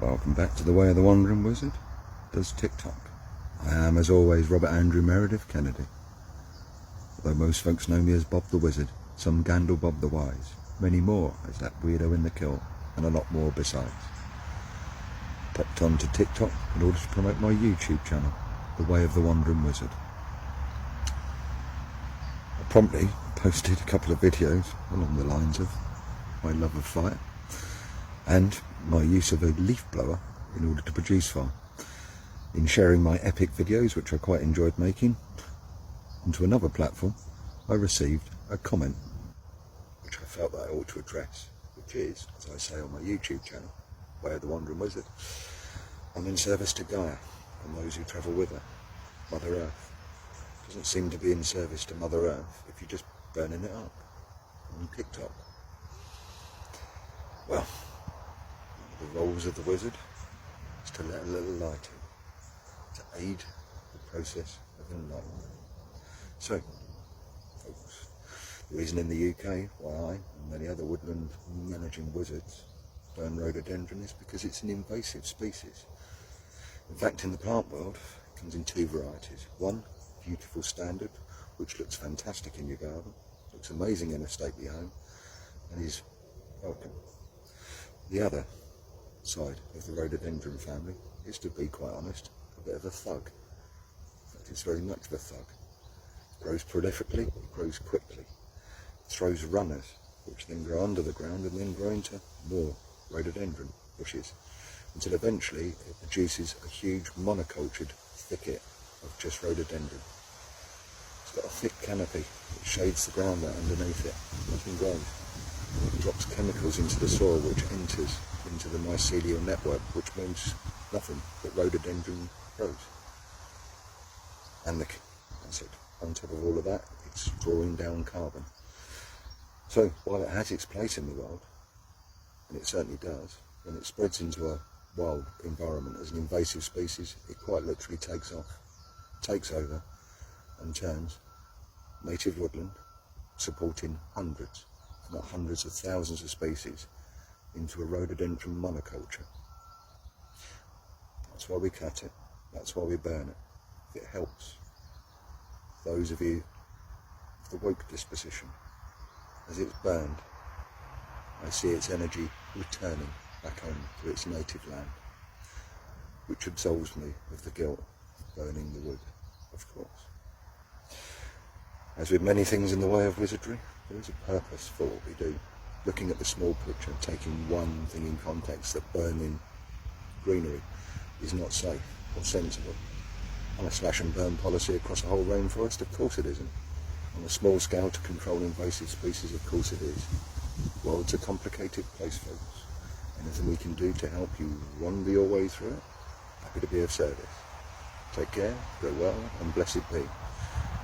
Welcome back to the Way of the Wandering Wizard does TikTok. I am, as always, Robert Andrew Meredith Kennedy. Although most folks know me as Bob the Wizard, some Gandalf Bob the Wise, many more as that weirdo in the kilt, and a lot more besides. Popped onto TikTok in order to promote my YouTube channel, The Way of the Wandering Wizard. I promptly posted a couple of videos along the lines of my love of fire and my use of a leaf blower in order to produce fire. In sharing my epic videos, which I quite enjoyed making, onto another platform, I received a comment which I felt that I ought to address, which is, as I say on my YouTube channel, Way of the Wandering Wizard, I'm in service to Gaia and those who travel with her, Mother Earth. Doesn't seem to be in service to Mother Earth if you're just burning it up on TikTok. Well, one of the roles of the wizard is to let a little light in, to aid the process of enlightenment. So, folks, the reason in the UK why I and many other woodland managing wizards burn rhododendron is because it's an invasive species. In fact, in the plant world, it comes in two varieties. One, beautiful standard, which looks fantastic in your garden, looks amazing in a stately home, and is welcome. The other side of the rhododendron family is, to be quite honest, a bit of a thug. In fact, it's very much of a thug. It grows prolifically, it grows quickly. It throws runners, which then grow under the ground and then grow into more rhododendron bushes, until eventually it produces a huge monocultured thicket of just rhododendron. It's got a thick canopy that shades the ground out underneath it. Nothing grows. It drops chemicals into the soil which enters into the mycelial network, which means nothing but rhododendron grows. And that's it. On top of all of that, it's drawing down carbon. So while it has its place in the world, and it certainly does, when it spreads into a wild environment as an invasive species, it quite literally takes off, takes over, and turns native woodland, supporting hundreds, if not hundreds of thousands of species, into a rhododendron monoculture. That's why we cut it, that's why we burn it. It helps those of you of the woke disposition. As it's burned, I see its energy returning back home to its native land, which absolves me of the guilt of burning the wood, of course. As with many things in the way of wizardry, there is a purpose for what we do. Looking at the small picture, taking one thing in context, that burning greenery is not safe or sensible. On a slash and burn policy across a whole rainforest, of course it isn't. On a small scale to control invasive species, of course it is. The world's a complicated place, folks. Anything we can do to help you wander your way through it, happy to be of service. Take care, go well, and blessed be.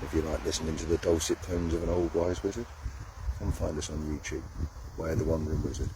If you like listening to the dulcet tones of an old wise wizard, come find us on YouTube, Way of the Wandering Wizard.